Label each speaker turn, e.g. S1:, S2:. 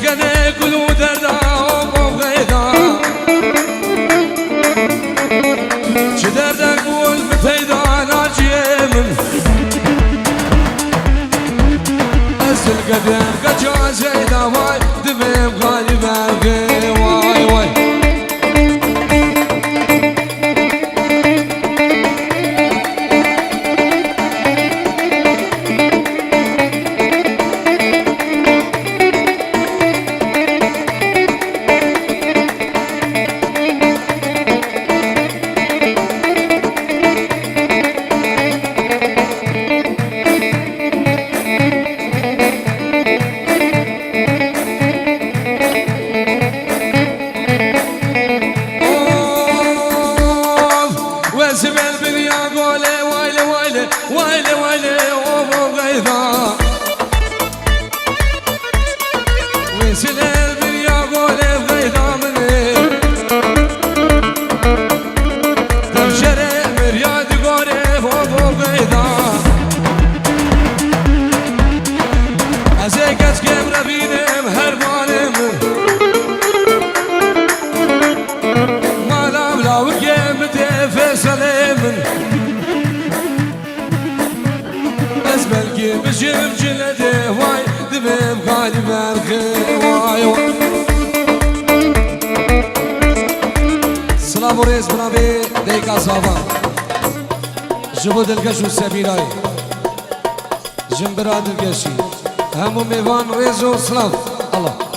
S1: كان كلو دردا وبغيدا شدردك والمفيدا ناجي من أسل قدام قجا زيدا واي دبيب غالبا واي واي ويلي ويلي وبغيظة وينسل البنيا قولي بغيظة مني تمشري مرياد قولي وبغيظة أزيك أسكيم ربيني مهرباني ما لام لا وكيم تفصلي من بلكي بجيب جلدي واي دبيب غالب الخير واي واي سلام وريز برابي ديكا صافا جبود القش والسبيلاي جنبراد القشي همو ميفان ريزو سلام الله